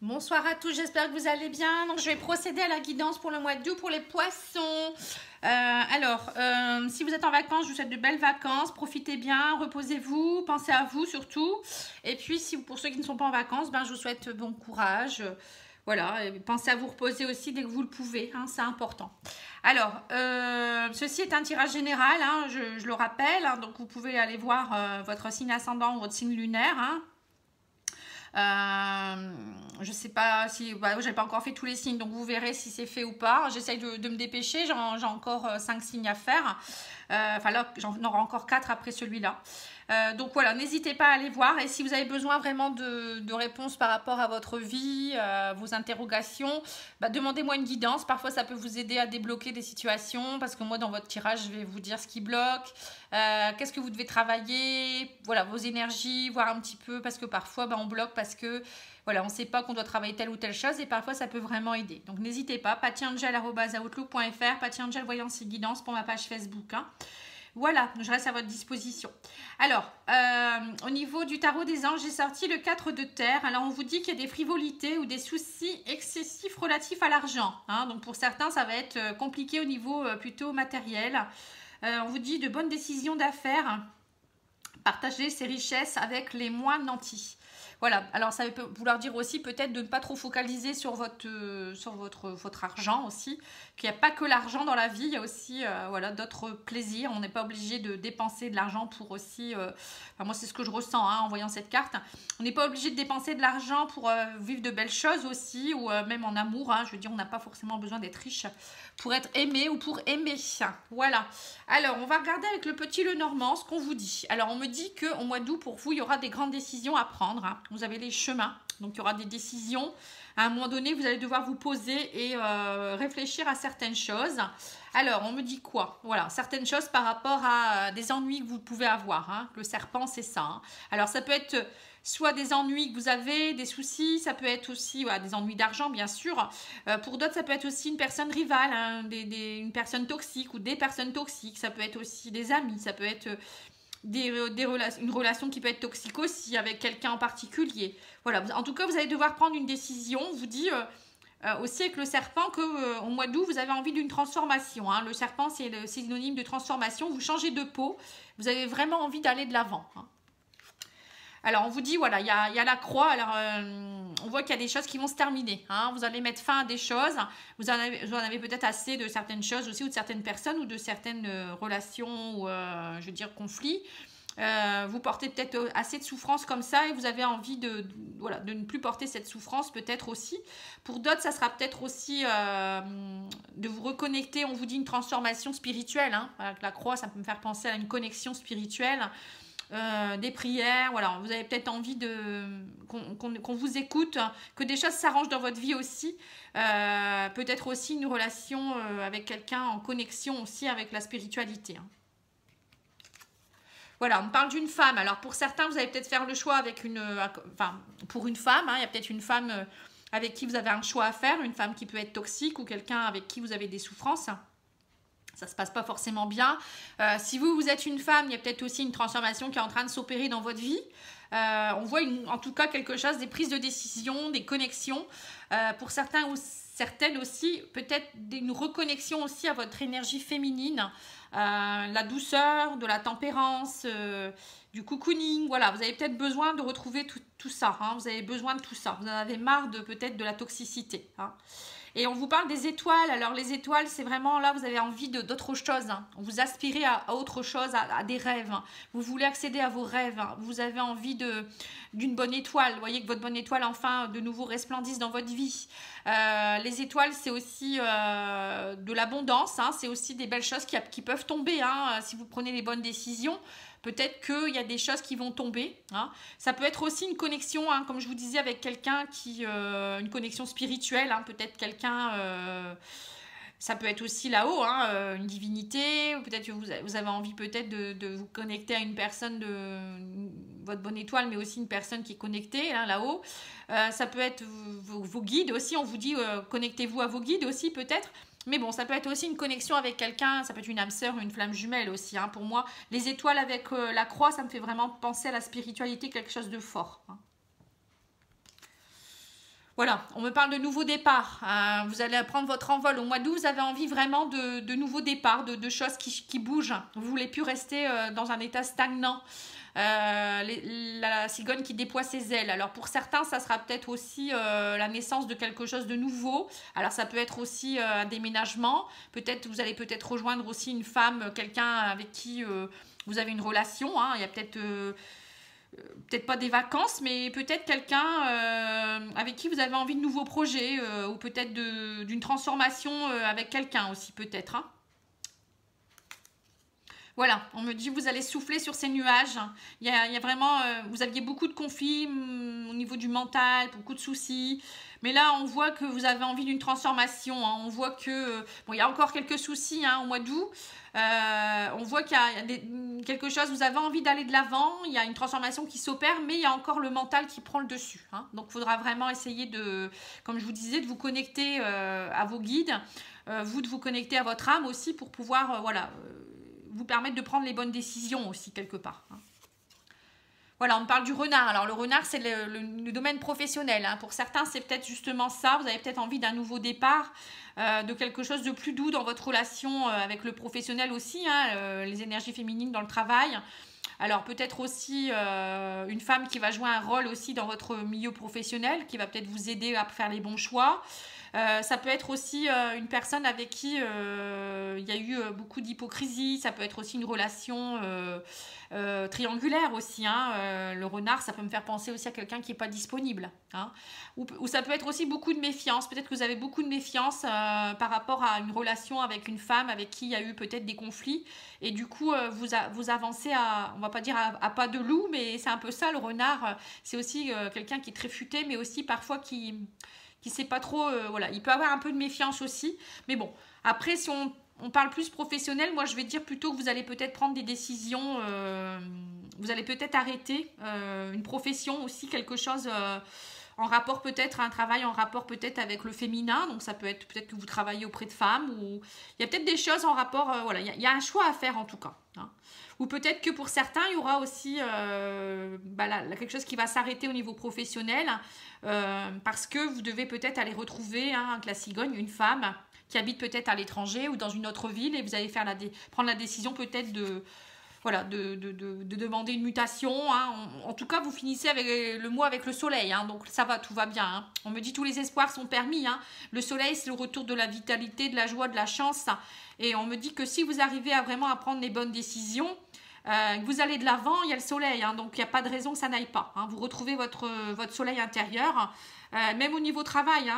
Bonsoir à tous, j'espère que vous allez bien. Donc, je vais procéder à la guidance pour le mois d'août pour les poissons. Si vous êtes en vacances, je vous souhaite de belles vacances. Profitez bien, reposez-vous, pensez à vous surtout. Et puis, pour ceux qui ne sont pas en vacances, je vous souhaite bon courage. Voilà, et pensez à vous reposer aussi dès que vous le pouvez, hein, c'est important. Alors, ceci est un tirage général, hein, je le rappelle. Hein, donc, vous pouvez aller voir votre signe ascendant ou votre signe lunaire. Hein. Je sais pas si j'ai pas encore fait tous les signes, donc vous verrez si c'est fait ou pas. J'essaye de me dépêcher, j'ai encore 5 signes à faire. Enfin là, j'en aurai encore 4 après celui-là. Donc voilà, n'hésitez pas à aller voir. Et si vous avez besoin vraiment de réponses par rapport à votre vie, vos interrogations, demandez-moi une guidance. Parfois, ça peut vous aider à débloquer des situations. Parce que moi, dans votre tirage, je vais vous dire ce qui bloque. Qu'est-ce que vous devez travailler. Voilà, vos énergies, voir un petit peu. Parce que parfois, on bloque parce que voilà, on ne sait pas qu'on doit travailler telle ou telle chose. Et parfois, ça peut vraiment aider. Donc, n'hésitez pas. patiangel@outlook.fr, patiangel voyance et guidance pour ma page Facebook. Hein. Voilà, je reste à votre disposition. Alors, au niveau du tarot des anges, j'ai sorti le 4 de terre. Alors, on vous dit qu'il y a des frivolités ou des soucis excessifs relatifs à l'argent. Hein. Donc, pour certains, ça va être compliqué au niveau plutôt matériel. On vous dit de bonnes décisions d'affaires. Partagez ces richesses avec les moins nantis. Voilà, alors ça peut vouloir dire aussi peut-être de ne pas trop focaliser sur votre argent aussi, qu'il n'y a pas que l'argent dans la vie, il y a aussi voilà, d'autres plaisirs, on n'est pas obligé de dépenser de l'argent pour aussi, enfin moi c'est ce que je ressens hein, en voyant cette carte, on n'est pas obligé de dépenser de l'argent pour vivre de belles choses aussi, ou même en amour, hein, je veux dire on n'a pas forcément besoin d'être riche pour être aimé ou pour aimer, voilà. Alors on va regarder avec le petit Lenormand ce qu'on vous dit. Alors on me dit qu'au mois d'août pour vous il y aura des grandes décisions à prendre, hein. Vous avez les chemins, donc il y aura des décisions. À un moment donné, vous allez devoir vous poser et réfléchir à certaines choses. Alors, on me dit quoi? Voilà, certaines choses par rapport à des ennuis que vous pouvez avoir. Hein. Le serpent, c'est ça. Hein. Alors, ça peut être soit des ennuis que vous avez, des soucis, ça peut être aussi voilà, des ennuis d'argent, bien sûr. Pour d'autres, ça peut être aussi une personne rivale, hein, une personne toxique ou des personnes toxiques. Ça peut être aussi des amis, ça peut être une relation qui peut être toxique aussi avec quelqu'un en particulier. Voilà, en tout cas, vous allez devoir prendre une décision. On vous dit aussi avec le serpent qu'au mois d'août, vous avez envie d'une transformation. Hein. Le serpent, c'est le synonyme de transformation. Vous changez de peau. Vous avez vraiment envie d'aller de l'avant. Hein. Alors, on vous dit, voilà, il y a la croix. Alors, on voit qu'il y a des choses qui vont se terminer. Hein. Vous allez mettre fin à des choses. Vous en avez peut-être assez de certaines choses aussi, ou de certaines personnes, ou de certaines relations, ou, je veux dire, conflits. Vous portez peut-être assez de souffrance comme ça et vous avez envie voilà, de ne plus porter cette souffrance peut-être aussi. Pour d'autres, ça sera peut-être aussi de vous reconnecter. On vous dit une transformation spirituelle. Hein. Avec la croix, ça peut me faire penser à une connexion spirituelle. Des prières, voilà, vous avez peut-être envie qu'on vous écoute, que des choses s'arrangent dans votre vie aussi, peut-être aussi une relation avec quelqu'un en connexion aussi avec la spiritualité. Hein. Voilà, on parle d'une femme. Alors pour certains, vous allez peut-être faire le choix avec pour une femme, hein, il y a peut-être une femme avec qui vous avez un choix à faire, une femme qui peut être toxique ou quelqu'un avec qui vous avez des souffrances. Ça ne se passe pas forcément bien. Si vous êtes une femme, il y a peut-être aussi une transformation qui est en train de s'opérer dans votre vie. On voit en tout cas quelque chose, des prises de décision, des connexions. Pour certains ou certaines aussi, peut-être une reconnexion aussi à votre énergie féminine. La douceur, de la tempérance, du cocooning. Voilà, vous avez peut-être besoin de retrouver tout ça. Hein. Vous avez besoin de tout ça. Vous en avez marre peut-être de la toxicité. Hein. Et on vous parle des étoiles. Alors les étoiles, c'est vraiment là, vous avez envie d'autre chose. Hein. Vous aspirez à autre chose, à des rêves. Hein. Vous voulez accéder à vos rêves. Hein. Vous avez envie d'une bonne étoile. Vous voyez que votre bonne étoile, enfin, de nouveau resplendisse dans votre vie. Les étoiles, c'est aussi de l'abondance. Hein. C'est aussi des belles choses qui peuvent tomber hein, si vous prenez les bonnes décisions. Peut-être qu'il y a des choses qui vont tomber. Hein. Ça peut être aussi une connexion, hein, comme je vous disais, avec quelqu'un une connexion spirituelle. Hein, peut-être quelqu'un... ça peut être aussi là-haut, hein, une divinité. Peut-être que vous avez envie peut-être de vous connecter à une personne votre bonne étoile, mais aussi une personne qui est connectée hein, là-haut. Ça peut être vos guides aussi. On vous dit connectez-vous à vos guides aussi peut-être. Mais bon, ça peut être aussi une connexion avec quelqu'un, ça peut être une âme sœur, une flamme jumelle aussi. Hein. Pour moi, les étoiles avec la croix, ça me fait vraiment penser à la spiritualité, quelque chose de fort. Hein. Voilà, on me parle de nouveaux départs. Vous allez prendre votre envol au mois d'août. Vous avez envie vraiment de nouveaux départs, de choses qui bougent. Vous ne voulez plus rester dans un état stagnant. La cigogne qui déploie ses ailes. Alors pour certains, ça sera peut-être aussi la naissance de quelque chose de nouveau. Alors ça peut être aussi un déménagement. Peut-être vous allez peut-être rejoindre aussi une femme, quelqu'un avec qui vous avez une relation. Il y a peut-être pas des vacances, mais peut-être quelqu'un avec qui vous avez envie de nouveaux projets ou peut-être d'une transformation avec quelqu'un aussi peut-être. Voilà, on me dit vous allez souffler sur ces nuages. Il y a vraiment, vous aviez beaucoup de conflits au niveau du mental, beaucoup de soucis. Mais là, on voit que vous avez envie d'une transformation. On voit que, bon, il y a encore quelques soucis au mois d'août. On voit qu'il y a quelque chose, vous avez envie d'aller de l'avant. Il y a une transformation qui s'opère, mais il y a encore le mental qui prend le dessus. Donc, il faudra vraiment essayer de, comme je vous disais, de vous connecter à vos guides. Vous, de vous connecter à votre âme aussi pour pouvoir, vous permettre de prendre les bonnes décisions aussi quelque part. Voilà, on me parle du renard. Alors le renard, c'est le domaine professionnel. Pour certains, c'est peut-être justement ça. Vous avez peut-être envie d'un nouveau départ, de quelque chose de plus doux dans votre relation avec le professionnel aussi, les énergies féminines dans le travail. Alors peut-être aussi une femme qui va jouer un rôle aussi dans votre milieu professionnel, qui va peut-être vous aider à faire les bons choix. Ça peut être aussi une personne avec qui il y a eu beaucoup d'hypocrisie. Ça peut être aussi une relation triangulaire aussi. Le renard, ça peut me faire penser aussi à quelqu'un qui n'est pas disponible. Ou ça peut être aussi beaucoup de méfiance. Peut-être que vous avez beaucoup de méfiance par rapport à une relation avec une femme avec qui il y a eu peut-être des conflits. Et du coup, vous avancez on va pas dire à pas de loup, mais c'est un peu ça, le renard. C'est aussi quelqu'un qui est très futé, mais aussi parfois qui sait pas trop, il peut avoir un peu de méfiance aussi, mais bon, après si on parle plus professionnel, moi je vais dire plutôt que vous allez peut-être prendre des décisions, vous allez peut-être arrêter une profession aussi, quelque chose en rapport peut-être, un travail en rapport peut-être avec le féminin, donc ça peut être peut-être que vous travaillez auprès de femmes, ou il y a peut-être des choses en rapport, il y a un choix à faire en tout cas. Ou peut-être que pour certains, il y aura aussi quelque chose qui va s'arrêter au niveau professionnel, parce que vous devez peut-être aller retrouver avec la cigogne, une femme qui habite peut-être à l'étranger ou dans une autre ville, et vous allez prendre la décision peut-être de demander une mutation. En tout cas, vous finissez avec le mois avec le soleil, donc ça va, tout va bien. On me dit tous les espoirs sont permis. Le soleil, c'est le retour de la vitalité, de la joie, de la chance. Et on me dit que si vous arrivez à vraiment prendre les bonnes décisions, que vous allez de l'avant, il y a le soleil, donc il n'y a pas de raison que ça n'aille pas. Vous retrouvez votre soleil intérieur. Même au niveau travail,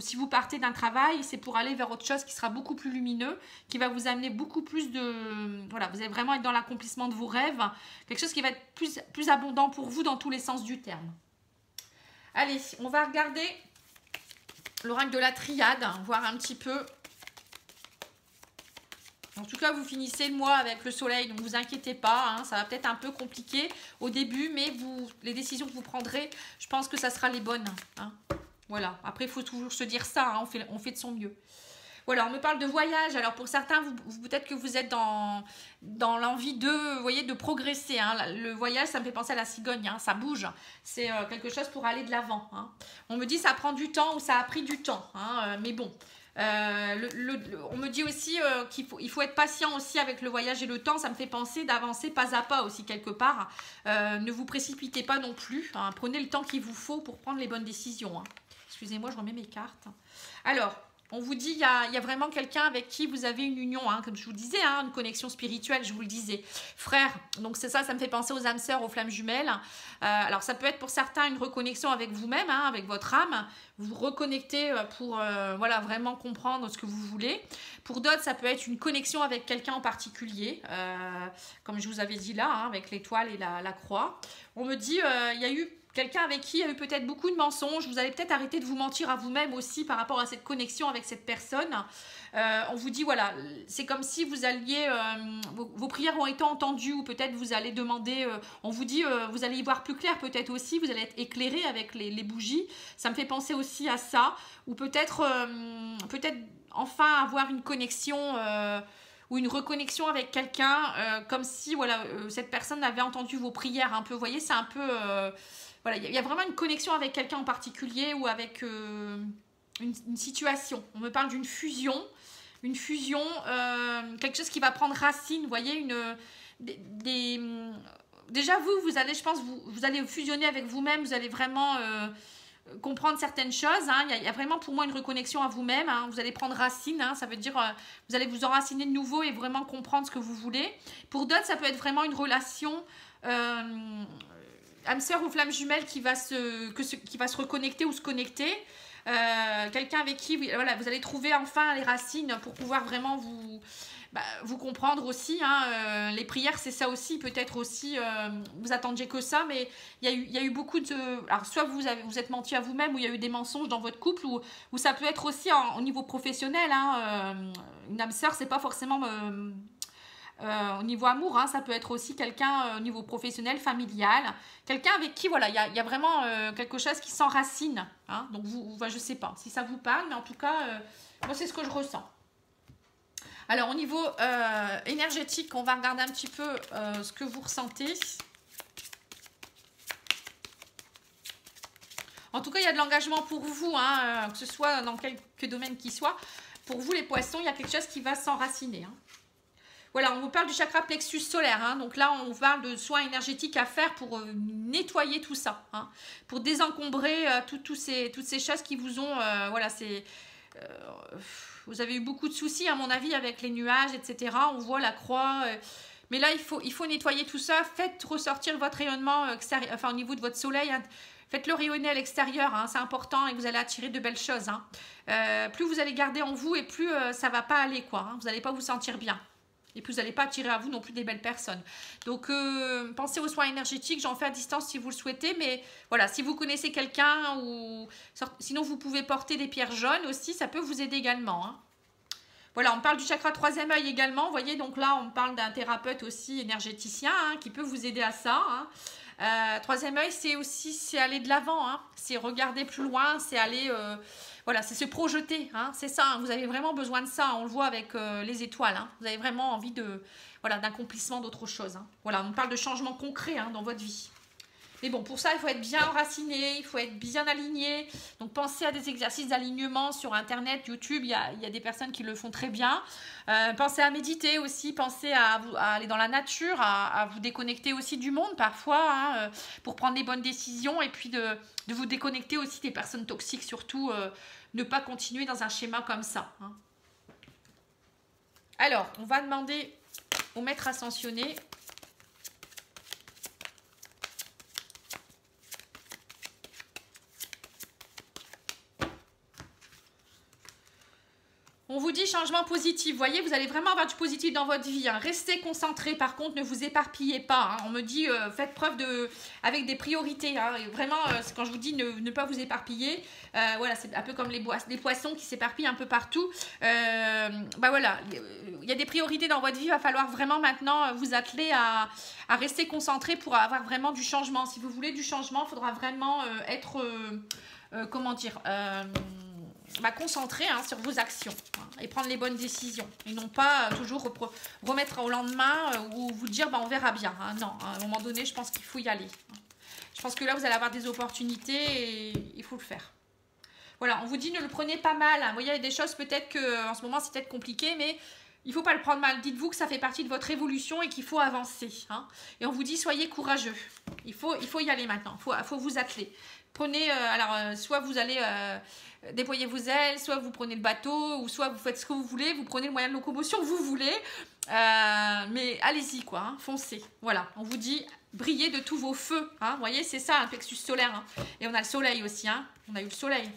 si vous partez d'un travail, c'est pour aller vers autre chose qui sera beaucoup plus lumineux, qui va vous amener beaucoup plus de... vous allez vraiment être dans l'accomplissement de vos rêves, quelque chose qui va être plus abondant pour vous dans tous les sens du terme. Allez, on va regarder l'oracle de la triade, voir un petit peu. En tout cas, vous finissez le mois avec le soleil, donc ne vous inquiétez pas, ça va peut-être un peu compliqué au début, mais les décisions que vous prendrez, je pense que ça sera les bonnes. Voilà, après il faut toujours se dire ça, on fait de son mieux. Voilà, on me parle de voyage. Alors pour certains, peut-être que vous êtes dans l'envie de progresser. Le voyage, ça me fait penser à la cigogne, ça bouge. C'est quelque chose pour aller de l'avant. On me dit ça prend du temps ou ça a pris du temps, mais bon. On me dit aussi qu'il faut être patient aussi avec le voyage et le temps. Ça me fait penser d'avancer pas à pas aussi quelque part. Ne vous précipitez pas non plus. Prenez le temps qu'il vous faut pour prendre les bonnes décisions. Excusez-moi, je remets mes cartes. Alors, on vous dit, il y a vraiment quelqu'un avec qui vous avez une union, comme je vous disais, une connexion spirituelle, je vous le disais. Frère, donc c'est ça me fait penser aux âmes sœurs, aux flammes jumelles. Alors ça peut être pour certains une reconnexion avec vous-même, avec votre âme. Vous reconnectez pour vraiment comprendre ce que vous voulez. Pour d'autres, ça peut être une connexion avec quelqu'un en particulier, comme je vous avais dit là, avec l'étoile et la croix. On me dit, il y a eu quelqu'un avec qui il y a eu peut-être beaucoup de mensonges. Vous allez peut-être arrêter de vous mentir à vous-même aussi par rapport à cette connexion avec cette personne. On vous dit, c'est comme si vous alliez... vos prières ont été entendues, ou peut-être vous allez demander... on vous dit, vous allez y voir plus clair peut-être aussi. Vous allez être éclairé avec les bougies. Ça me fait penser aussi à ça. Ou peut-être enfin avoir une connexion... ou une reconnexion avec quelqu'un, comme si cette personne avait entendu vos prières un peu. Vous voyez, c'est un peu... Voilà, il y a vraiment une connexion avec quelqu'un en particulier ou avec une situation. On me parle d'une fusion. Une fusion, quelque chose qui va prendre racine, vous voyez, déjà vous allez, je pense, vous allez fusionner avec vous-même, vous allez vraiment comprendre certaines choses, hein. Il y a vraiment pour moi une reconnexion à vous-même, hein. Vous allez prendre racine, hein. Ça veut dire vous allez vous enraciner de nouveau et vraiment comprendre ce que vous voulez. Pour d'autres, ça peut être vraiment une relation âme sœur ou flamme jumelle qui va se reconnecter ou se connecter. Quelqu'un avec qui voilà, vous allez trouver enfin les racines pour pouvoir vraiment vous comprendre aussi, hein. Les prières c'est ça aussi, peut-être aussi vous attendiez que ça, mais il y a eu beaucoup de... Alors soit vous êtes menti à vous-même, ou il y a eu des mensonges dans votre couple, ou ça peut être aussi au niveau professionnel, hein. Une âme sœur c'est pas forcément au niveau amour, hein, ça peut être aussi quelqu'un au niveau professionnel, familial, quelqu'un avec qui voilà, il y a vraiment quelque chose qui s'enracine, hein. Donc je sais pas si ça vous parle, mais en tout cas moi c'est ce que je ressens. Alors au niveau énergétique, on va regarder un petit peu ce que vous ressentez. En tout cas il y a de l'engagement pour vous, hein, que ce soit dans quelque domaine qu'il soit. Pour vous les poissons, il y a quelque chose qui va s'enraciner, hein. Voilà, on vous parle du chakra plexus solaire, hein. Donc là, on vous parle de soins énergétiques à faire pour nettoyer tout ça, hein, pour désencombrer toutes ces choses qui vous ont... voilà, c'est... vous avez eu beaucoup de soucis, à mon avis, avec les nuages, etc. On voit la croix... mais là, il faut nettoyer tout ça. Faites ressortir votre rayonnement extérieur, enfin, au niveau de votre soleil, hein. Faites-le rayonner à l'extérieur, hein, c'est important, et vous allez attirer de belles choses, hein. Plus vous allez garder en vous, et plus ça ne va pas aller, quoi, hein. Vous n'allez pas vous sentir bien. Et puis vous n'allez pas attirer à vous non plus des belles personnes. Donc pensez aux soins énergétiques, j'en fais à distance si vous le souhaitez. Mais voilà, si vous connaissez quelqu'un, ou sinon vous pouvez porter des pierres jaunes aussi, ça peut vous aider également, hein. Voilà, on parle du chakra troisième œil également. Vous voyez, donc là on parle d'un thérapeute aussi énergéticien, hein, qui peut vous aider à ça, hein. Troisième œil, c'est aller de l'avant, hein. C'est regarder plus loin, c'est aller... voilà, c'est se projeter, hein, c'est ça, hein, vous avez vraiment besoin de ça, on le voit avec les étoiles, hein, vous avez vraiment envie d'accomplissement d'autre chose, hein. Voilà, on parle de changement concret, hein, dans votre vie. Mais bon, pour ça, il faut être bien enraciné, il faut être bien aligné. Donc, pensez à des exercices d'alignement sur Internet, YouTube. Il y a des personnes qui le font très bien. Pensez à méditer aussi. Pensez à aller dans la nature, à vous déconnecter aussi du monde parfois, hein, pour prendre les bonnes décisions. Et puis, de vous déconnecter aussi des personnes toxiques. Surtout, ne pas continuer dans un schéma comme ça, hein. Alors, on va demander au maître ascensionné... On vous dit changement positif. Vous voyez, vous allez vraiment avoir du positif dans votre vie, hein. Restez concentré. Par contre, ne vous éparpillez pas, hein. On me dit, faites preuve avec des priorités, hein. Et vraiment, quand je vous dis ne pas vous éparpiller, voilà, c'est un peu comme les poissons qui s'éparpillent un peu partout. Voilà, il y a des priorités dans votre vie. Il va falloir vraiment maintenant vous atteler à rester concentré pour avoir vraiment du changement. Si vous voulez du changement, il faudra vraiment être, comment dire... concentrer, hein, sur vos actions, hein, et prendre les bonnes décisions et non pas toujours remettre au lendemain ou vous dire on verra bien, hein. Non, à un moment donné je pense qu'il faut y aller, hein. Je pense que là vous allez avoir des opportunités et il faut le faire. Voilà, on vous dit ne le prenez pas mal, hein. Vous voyez, il y a des choses peut-être que en ce moment c'est peut-être compliqué, mais il ne faut pas le prendre mal. Dites-vous que ça fait partie de votre évolution et qu'il faut avancer, hein. Et on vous dit soyez courageux, il faut y aller maintenant, il faut vous atteler. Prenez, soit vous allez déployer vos ailes, soit vous prenez le bateau, ou soit vous faites ce que vous voulez, vous prenez le moyen de locomotion que vous voulez, mais allez-y, quoi, hein, foncez. Voilà, on vous dit brillez de tous vos feux, hein. Vous voyez, c'est ça un plexus solaire, hein. Et on a le soleil aussi, hein. On a eu le soleil.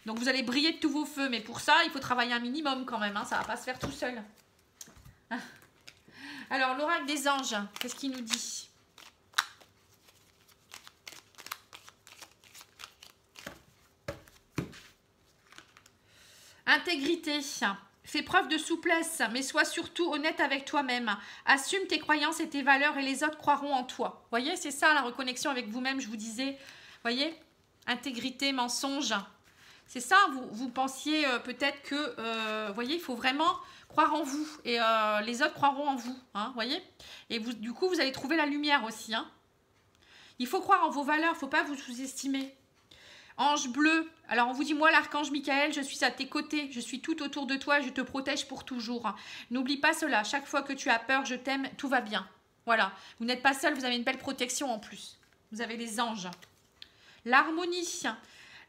Donc vous allez briller de tous vos feux, mais pour ça, il faut travailler un minimum quand même, hein. Ça ne va pas se faire tout seul. Alors, l'oracle des anges, qu'est-ce qu'il nous dit ? Intégrité. Fais preuve de souplesse, mais sois surtout honnête avec toi-même. Assume tes croyances et tes valeurs et les autres croiront en toi. Vous voyez, c'est ça la reconnexion avec vous-même, je vous disais. Vous voyez, intégrité, mensonge. C'est ça, vous pensiez peut-être que, vous voyez, il faut vraiment croire en vous. Et les autres croiront en vous, hein, vous voyez. Et du coup, vous allez trouver la lumière aussi, hein. Il faut croire en vos valeurs, il ne faut pas vous sous-estimer. Ange bleu, alors on vous dit, moi l'archange Michael, je suis à tes côtés, je suis tout autour de toi, je te protège pour toujours. N'oublie pas cela, chaque fois que tu as peur, je t'aime, tout va bien. Voilà, vous n'êtes pas seul, vous avez une belle protection en plus. Vous avez les anges. L'harmonie,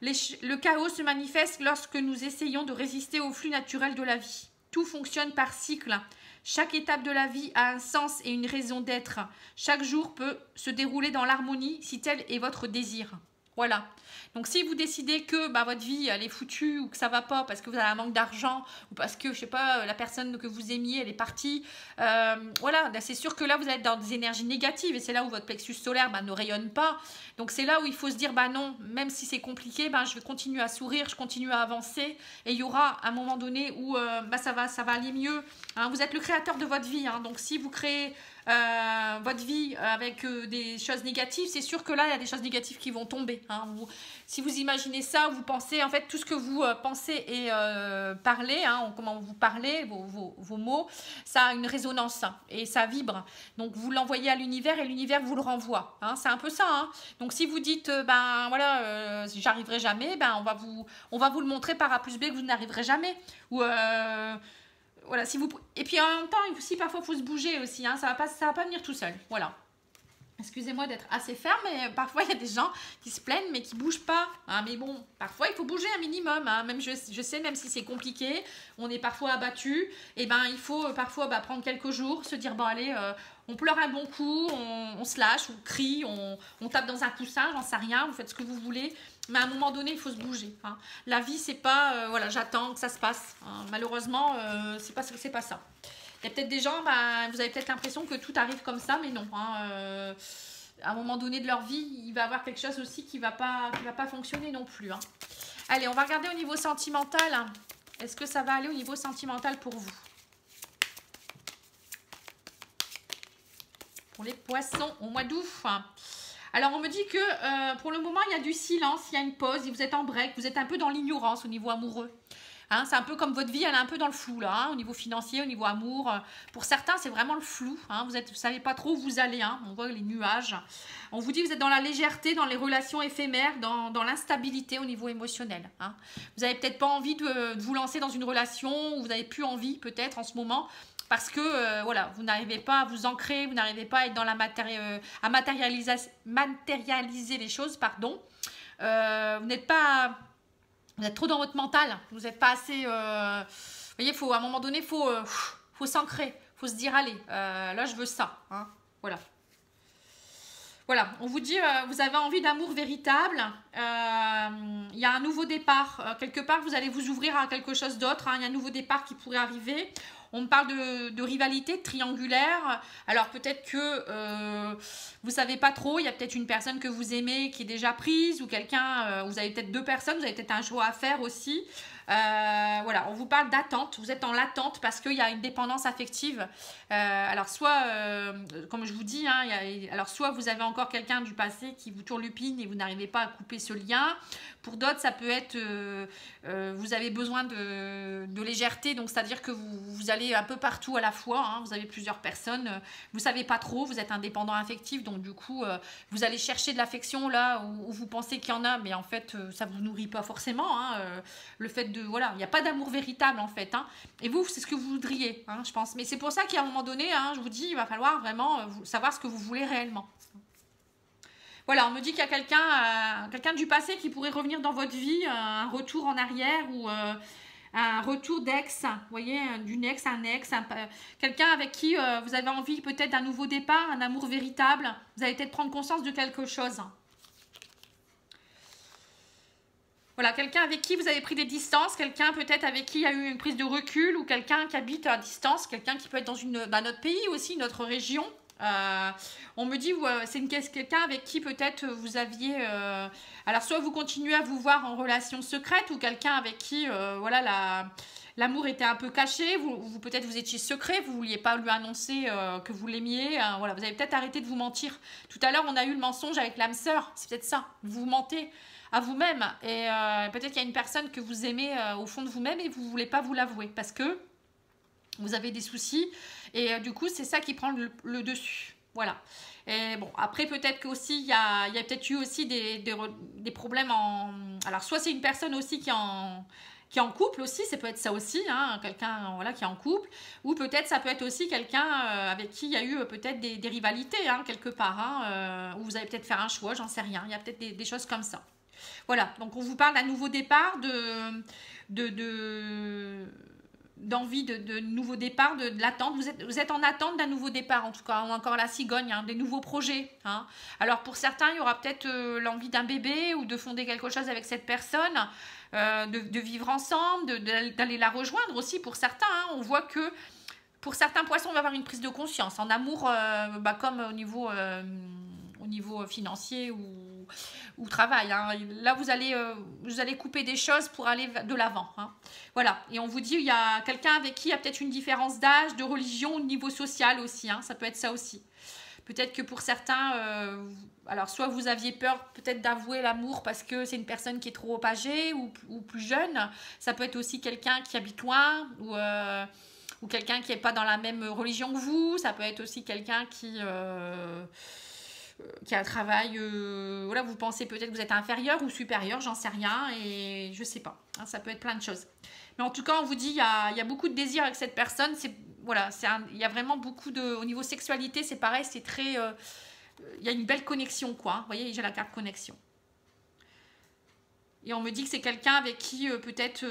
le chaos se manifeste lorsque nous essayons de résister au flux naturel de la vie. Tout fonctionne par cycle. Chaque étape de la vie a un sens et une raison d'être. Chaque jour peut se dérouler dans l'harmonie si tel est votre désir. Voilà. Donc si vous décidez que votre vie elle est foutue ou que ça va pas parce que vous avez un manque d'argent ou parce que je sais pas la personne que vous aimiez elle est partie, voilà, c'est sûr que là vous êtes dans des énergies négatives et c'est là où votre plexus solaire ne rayonne pas. Donc c'est là où il faut se dire non, même si c'est compliqué, je vais continuer à sourire, je continue à avancer et il y aura un moment donné où ça va aller mieux. Hein, vous êtes le créateur de votre vie, hein, donc si vous créez votre vie avec des choses négatives, c'est sûr que là il y a des choses négatives qui vont tomber. Hein. Si vous imaginez ça, vous pensez en fait tout ce que vous pensez et parlez, hein, comment vous parlez, vos mots, ça a une résonance hein, et ça vibre. Donc vous l'envoyez à l'univers et l'univers vous le renvoie. Hein. C'est un peu ça. Hein. Donc si vous dites voilà, j'arriverai jamais, on va vous le montrer par A plus B que vous n'arriverez jamais. Ou voilà, si vous... Et puis en même temps, aussi parfois il faut se bouger aussi, hein, ça va pas venir tout seul, voilà. Excusez-moi d'être assez ferme, mais parfois il y a des gens qui se plaignent mais qui ne bougent pas. Hein, mais bon, parfois il faut bouger un minimum. Hein, même je sais, même si c'est compliqué, on est parfois abattu. Et il faut parfois prendre quelques jours, se dire allez, on pleure un bon coup, on se lâche, on crie, on tape dans un coussin, j'en sais rien, vous faites ce que vous voulez. Mais à un moment donné, il faut se bouger. Hein. La vie, c'est pas voilà, j'attends que ça se passe. Hein. Malheureusement, c'est pas ça. Il y a peut-être des gens, vous avez peut-être l'impression que tout arrive comme ça, mais non. Hein, à un moment donné de leur vie, il va y avoir quelque chose aussi qui va pas fonctionner non plus. Hein. Allez, on va regarder au niveau sentimental. Est-ce que ça va aller au niveau sentimental pour vous? Pour les poissons au mois d'août. Alors, on me dit que pour le moment, il y a du silence, il y a une pause, vous êtes en break, vous êtes un peu dans l'ignorance au niveau amoureux. Hein, c'est un peu comme votre vie, elle est un peu dans le flou là, hein, au niveau financier, au niveau amour. Pour certains, c'est vraiment le flou. Hein, vous ne savez pas trop où vous allez. Hein, on voit les nuages. On vous dit que vous êtes dans la légèreté, dans les relations éphémères, dans l'instabilité au niveau émotionnel. Hein. Vous n'avez peut-être pas envie de vous lancer dans une relation, ou vous n'avez plus envie peut-être en ce moment. Parce que voilà, vous n'arrivez pas à vous ancrer, vous n'arrivez pas à être dans la à matérialiser les choses, pardon. Vous n'êtes pas... Vous êtes trop dans votre mental, vous n'êtes pas assez... vous voyez, à un moment donné, il faut s'ancrer, il faut se dire, allez, là je veux ça. Hein, voilà. Voilà, on vous dit, vous avez envie d'amour véritable, il y a un nouveau départ, quelque part vous allez vous ouvrir à quelque chose d'autre, hein, il y a un nouveau départ qui pourrait arriver. On me parle de rivalité, de triangulaire. Alors peut-être que vous ne savez pas trop, il y a peut-être une personne que vous aimez qui est déjà prise ou quelqu'un, vous avez peut-être deux personnes, vous avez peut-être un choix à faire aussi. Voilà, on vous parle d'attente, vous êtes en l'attente parce qu'il y a une dépendance affective. Alors soit, comme je vous dis, hein, alors soit vous avez encore quelqu'un du passé qui vous turlupine et vous n'arrivez pas à couper ce lien. Pour d'autres, ça peut être, vous avez besoin de légèreté, donc c'est-à-dire que vous allez un peu partout à la fois, hein, vous avez plusieurs personnes, vous ne savez pas trop, vous êtes indépendant affectif, donc du coup, vous allez chercher de l'affection là où vous pensez qu'il y en a, mais en fait, ça ne vous nourrit pas forcément. Hein, le fait de, voilà, il n'y a pas d'amour véritable en fait. Hein, et vous, c'est ce que vous voudriez, hein, je pense. Mais c'est pour ça qu'à un moment donné, hein, je vous dis, il va falloir vraiment savoir ce que vous voulez réellement. Voilà, on me dit qu'il y a quelqu'un du passé qui pourrait revenir dans votre vie, un retour en arrière ou un retour d'ex, vous voyez, d'une ex, un ex, quelqu'un avec qui vous avez envie peut-être d'un nouveau départ, un amour véritable. Vous allez peut-être prendre conscience de quelque chose. Voilà, quelqu'un avec qui vous avez pris des distances, quelqu'un peut-être avec qui il y a eu une prise de recul ou quelqu'un qui habite à distance, quelqu'un qui peut être dans notre pays aussi, notre région. On me dit, c'est quelqu'un avec qui peut-être vous aviez... alors, soit vous continuez à vous voir en relation secrète ou quelqu'un avec qui, voilà, l'amour était un peu caché, peut-être vous étiez secret, vous ne vouliez pas lui annoncer que vous l'aimiez. Voilà, vous avez peut-être arrêté de vous mentir. Tout à l'heure, on a eu le mensonge avec l'âme sœur, c'est peut-être ça, vous mentez à vous-même. Et peut-être qu'il y a une personne que vous aimez au fond de vous-même et vous ne voulez pas vous l'avouer parce que vous avez des soucis et du coup, c'est ça qui prend le dessus. Voilà. Et bon, après, peut-être qu'aussi, il y a peut-être eu aussi des problèmes en... Alors, soit c'est une personne aussi qui est en couple aussi, ça peut être ça aussi, hein, quelqu'un voilà, qui est en couple, ou peut-être ça peut être aussi quelqu'un avec qui il y a eu peut-être des rivalités, hein, quelque part, hein, où vous allez peut-être faire un choix, j'en sais rien, il y a peut-être des choses comme ça. Voilà, donc on vous parle d'un nouveau départ, d'envie de nouveau départ, de l'attente. Vous êtes en attente d'un nouveau départ, en tout cas, encore la cigogne, hein, des nouveaux projets. Hein. Alors pour certains, il y aura peut-être l'envie d'un bébé ou de fonder quelque chose avec cette personne, de vivre ensemble, d'aller la rejoindre aussi pour certains. Hein. On voit que pour certains poissons, on va avoir une prise de conscience. En amour, comme au niveau financier ou travail. Hein. Là, vous allez couper des choses pour aller de l'avant. Hein. Voilà. Et on vous dit, il y a quelqu'un avec qui il y a peut-être une différence d'âge, de religion, de niveau social aussi. Hein. Ça peut être ça aussi. Peut-être que pour certains, alors soit vous aviez peur peut-être d'avouer l'amour parce que c'est une personne qui est trop âgée ou plus jeune. Ça peut être aussi quelqu'un qui habite loin ou quelqu'un qui n'est pas dans la même religion que vous. Ça peut être aussi quelqu'un qui a un travail, voilà, vous pensez peut-être que vous êtes inférieur ou supérieur, j'en sais rien, et je sais pas, hein, ça peut être plein de choses. Mais en tout cas, on vous dit, il y a beaucoup de désir avec cette personne, voilà, il y a vraiment beaucoup au niveau sexualité, c'est pareil, c'est très, il y a une belle connexion, quoi, hein. Vous voyez, j'ai la carte connexion. Et on me dit que c'est quelqu'un avec qui peut-être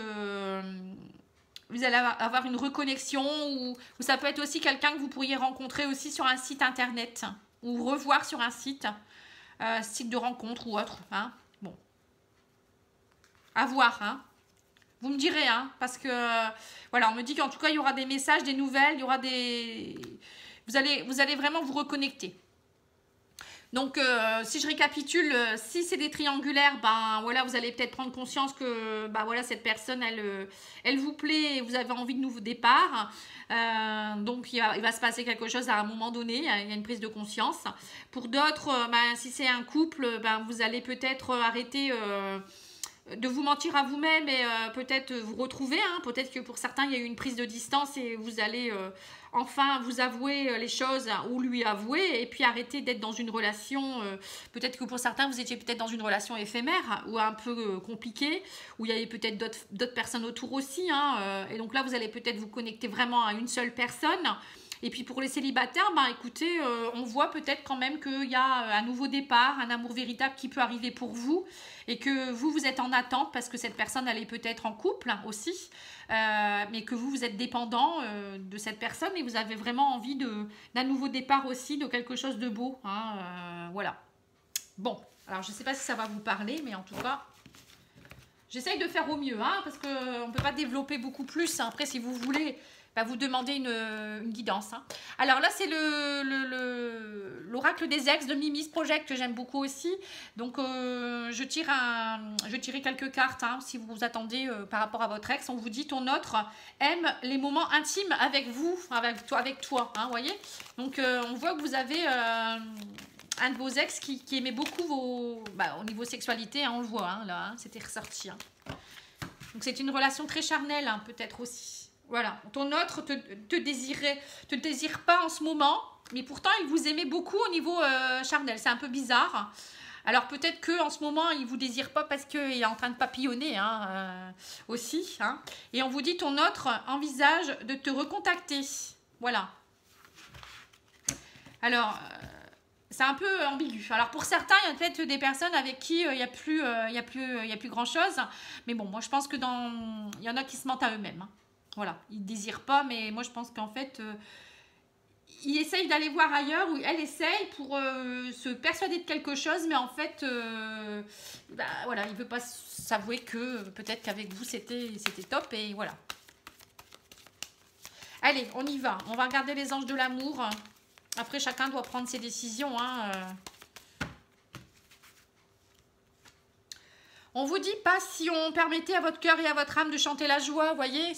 vous allez avoir une reconnexion, ou ça peut être aussi quelqu'un que vous pourriez rencontrer aussi sur un site internet, ou revoir sur un site de rencontre ou autre. Hein. Bon. À voir. Hein. Vous me direz, hein, parce que voilà, on me dit qu'en tout cas, il y aura des messages, des nouvelles, il y aura des... Vous allez vraiment vous reconnecter. Donc, si je récapitule, si c'est des triangulaires, ben voilà, vous allez peut-être prendre conscience que ben, voilà, cette personne, elle vous plaît et vous avez envie de nouveau départ. Donc, il va se passer quelque chose à un moment donné, il y a une prise de conscience. Pour d'autres, ben, si c'est un couple, ben, vous allez peut-être arrêter de vous mentir à vous-même et peut-être vous retrouver. Hein. Peut-être que pour certains, il y a eu une prise de distance et vous allez... enfin vous avouer les choses ou lui avouer et puis arrêter d'être dans une relation, peut-être que pour certains vous étiez peut-être dans une relation éphémère ou un peu compliquée, où il y avait peut-être d'autres personnes autour aussi, hein, et donc là vous allez peut-être vous connecter vraiment à une seule personne. Et puis pour les célibataires, bah écoutez, on voit peut-être quand même qu'il y a un nouveau départ, un amour véritable qui peut arriver pour vous, et que vous êtes en attente parce que cette personne, elle est peut-être en couple aussi, mais que vous êtes dépendant de cette personne et vous avez vraiment envie d'un nouveau départ aussi, de quelque chose de beau. Hein, voilà. Bon, alors je ne sais pas si ça va vous parler, mais en tout cas, j'essaye de faire au mieux, hein, parce qu'on ne peut pas développer beaucoup plus. Hein. Après, si vous voulez... bah, vous demandez une guidance. Hein. Alors là, c'est l'oracle des ex de Mimi's Project que j'aime beaucoup aussi. Donc, je tirais quelques cartes. Hein, si vous vous attendez par rapport à votre ex, on vous dit ton autre aime les moments intimes avec vous, avec toi. Hein, voyez. Donc, on voit que vous avez un de vos ex qui aimait beaucoup au niveau sexualité. Hein, on le voit hein, là, hein, c'était ressorti. Hein. Donc, c'est une relation très charnelle, hein, peut-être aussi. Voilà, ton autre te désire pas en ce moment, mais pourtant il vous aimait beaucoup au niveau charnel. C'est un peu bizarre. Alors peut-être qu'en ce moment il vous désire pas parce qu'il est en train de papillonner hein, aussi. Hein. Et on vous dit ton autre envisage de te recontacter. Voilà. Alors c'est un peu ambigu. Alors pour certains, il y a peut-être des personnes avec qui il n'y a plus grand chose. Mais bon, moi je pense que il y en a qui se mentent à eux-mêmes. Hein. Voilà, ils ne désirent pas, mais moi je pense qu'en fait, il essaye d'aller voir ailleurs, ou elle essaye pour se persuader de quelque chose, mais en fait, voilà, il ne veut pas s'avouer que peut-être qu'avec vous c'était top, et voilà. Allez, on y va, on va regarder les anges de l'amour. Après, chacun doit prendre ses décisions, hein. On vous dit pas si on permettait à votre cœur et à votre âme de chanter la joie, voyez.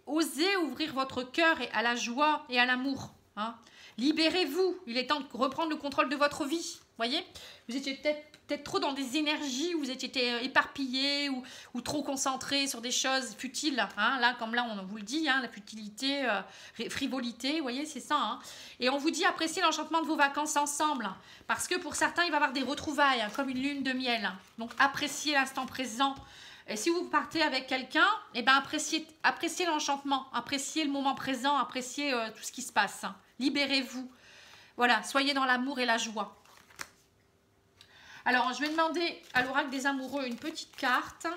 Osez ouvrir votre cœur à la joie et à l'amour. Hein. Libérez-vous. Il est temps de reprendre le contrôle de votre vie. Voyez, vous étiez peut-être trop dans des énergies, où vous étiez éparpillé ou trop concentré sur des choses futiles. Hein, là, comme là, on vous le dit, hein, la futilité, frivolité, vous voyez, c'est ça. Hein. Et on vous dit appréciez l'enchantement de vos vacances ensemble. Parce que pour certains, il va y avoir des retrouvailles, hein, comme une lune de miel. Donc, appréciez l'instant présent. Et si vous partez avec quelqu'un, eh ben appréciez l'enchantement, appréciez le moment présent, appréciez tout ce qui se passe. Hein. Libérez-vous. Voilà, soyez dans l'amour et la joie. Alors, je vais demander à l'oracle des amoureux une petite carte.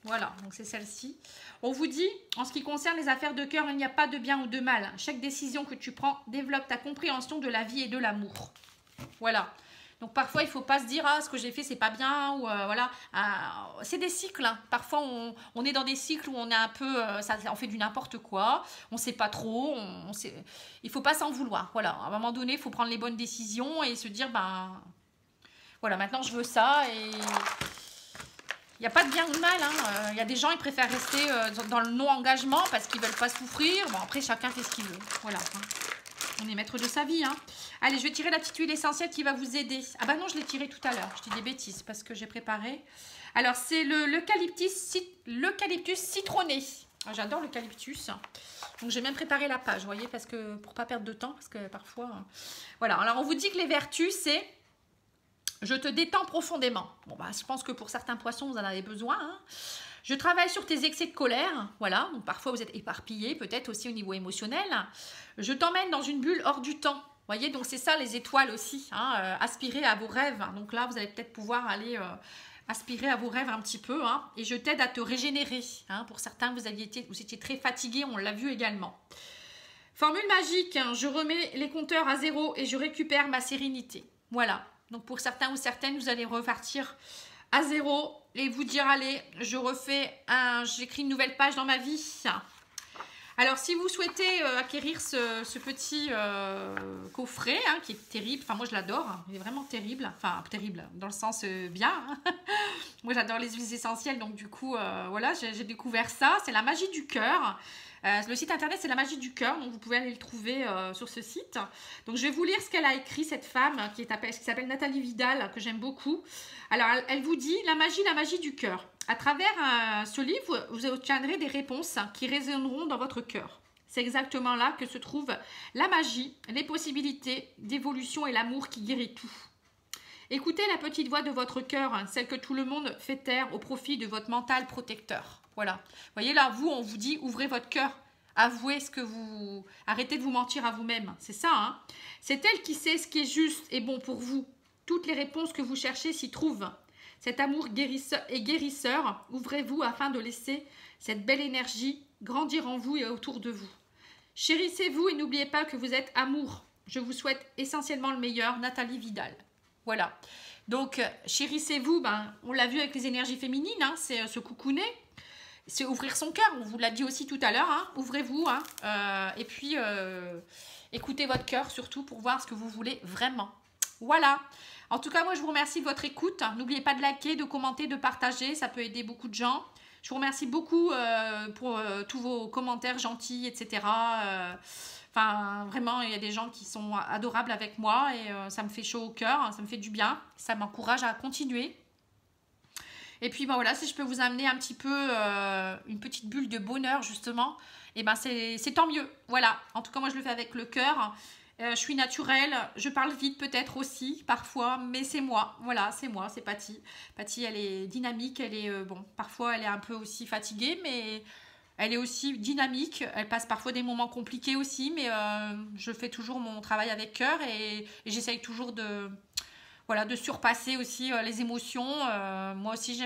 Voilà, donc c'est celle-ci. On vous dit, en ce qui concerne les affaires de cœur, il n'y a pas de bien ou de mal. Chaque décision que tu prends développe ta compréhension de la vie et de l'amour. Voilà. Donc, parfois, il ne faut pas se dire, ah, ce que j'ai fait, c'est pas bien. Ou voilà. C'est des cycles. Hein. Parfois, on est dans des cycles où on est un peu, on fait du n'importe quoi. On ne sait pas trop. Il ne faut pas s'en vouloir. Voilà. À un moment donné, il faut prendre les bonnes décisions et se dire, ben... Voilà, maintenant je veux ça et il n'y a pas de bien ou de mal. Hein. Y a des gens, ils préfèrent rester dans le non-engagement parce qu'ils ne veulent pas souffrir. Bon, après, chacun fait ce qu'il veut. Voilà. Hein. On est maître de sa vie. Hein. Allez, je vais tirer la petite huile essentielle qui va vous aider. Ah bah non, je l'ai tirée tout à l'heure. Je dis des bêtises parce que j'ai préparé. Alors, c'est l'eucalyptus citronné. Ah, j'adore l'eucalyptus. Donc, j'ai même préparé la page, vous voyez, parce que pour ne pas perdre de temps, parce que parfois... Voilà, alors on vous dit que les vertus, c'est... Je te détends profondément. Bon, bah, je pense que pour certains poissons, vous en avez besoin. Hein. Je travaille sur tes excès de colère. Voilà, donc parfois vous êtes éparpillé, peut-être aussi au niveau émotionnel. Je t'emmène dans une bulle hors du temps. Vous voyez, donc c'est ça les étoiles aussi. Hein, aspirer à vos rêves. Donc là, vous allez peut-être pouvoir aller aspirer à vos rêves un petit peu. Hein, et je t'aide à te régénérer. Hein, pour certains, vous étiez très fatigué, on l'a vu également. Formule magique, hein, je remets les compteurs à zéro et je récupère ma sérénité. Voilà. Donc, pour certains ou certaines, vous allez repartir à zéro et vous dire, allez, j'écris une nouvelle page dans ma vie. Alors, si vous souhaitez acquérir ce petit coffret, hein, qui est terrible, enfin, moi, je l'adore, hein, il est vraiment terrible, enfin, terrible, dans le sens bien. Hein. Moi, j'adore les huiles essentielles, donc du coup, voilà, j'ai découvert ça. C'est la magie du cœur. Le site internet, c'est la magie du cœur, donc vous pouvez aller le trouver sur ce site. Donc, je vais vous lire ce qu'elle a écrit, cette femme qui s'appelle Nathalie Vidal, que j'aime beaucoup. Alors, elle vous dit la magie du cœur. À travers ce livre, vous obtiendrez des réponses qui résonneront dans votre cœur. C'est exactement là que se trouve la magie, les possibilités d'évolution et l'amour qui guérit tout. Écoutez la petite voix de votre cœur, celle que tout le monde fait taire au profit de votre mental protecteur. Voilà. Vous voyez là, on vous dit, ouvrez votre cœur. Avouez ce que vous... Arrêtez de vous mentir à vous-même. C'est ça, hein. C'est elle qui sait ce qui est juste et bon pour vous. Toutes les réponses que vous cherchez s'y trouvent. Cet amour guérisseur, ouvrez-vous afin de laisser cette belle énergie grandir en vous et autour de vous. Chérissez-vous et n'oubliez pas que vous êtes amour. Je vous souhaite essentiellement le meilleur, Nathalie Vidal. Voilà. Donc, chérissez-vous, on l'a vu avec les énergies féminines, hein, c'est se coucouner. C'est ouvrir son cœur, on vous l'a dit aussi tout à l'heure, hein, ouvrez-vous, hein, et puis écoutez votre cœur surtout pour voir ce que vous voulez vraiment. Voilà, en tout cas moi je vous remercie de votre écoute, n'oubliez pas de liker, de commenter, de partager, ça peut aider beaucoup de gens. Je vous remercie beaucoup pour tous vos commentaires gentils, etc. Enfin vraiment il y a des gens qui sont adorables avec moi et ça me fait chaud au cœur, ça me fait du bien, ça m'encourage à continuer. Et puis voilà, si je peux vous amener un petit peu une petite bulle de bonheur justement, et c'est tant mieux. Voilà, en tout cas moi je le fais avec le cœur. Je suis naturelle, je parle vite peut-être aussi parfois, mais c'est moi. Voilà, c'est moi, c'est Patty. Patty, elle est dynamique, elle est parfois elle est un peu aussi fatiguée, mais elle est aussi dynamique. Elle passe parfois des moments compliqués aussi, mais je fais toujours mon travail avec cœur et j'essaye toujours de surpasser aussi les émotions. Moi aussi,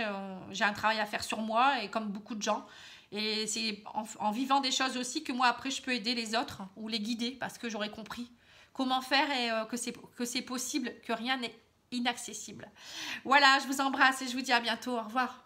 j'ai un travail à faire sur moi, et comme beaucoup de gens. Et c'est en vivant des choses aussi que moi, après, je peux aider les autres ou les guider, parce que j'aurai compris comment faire et que c'est possible, que rien n'est inaccessible. Voilà, je vous embrasse et je vous dis à bientôt. Au revoir.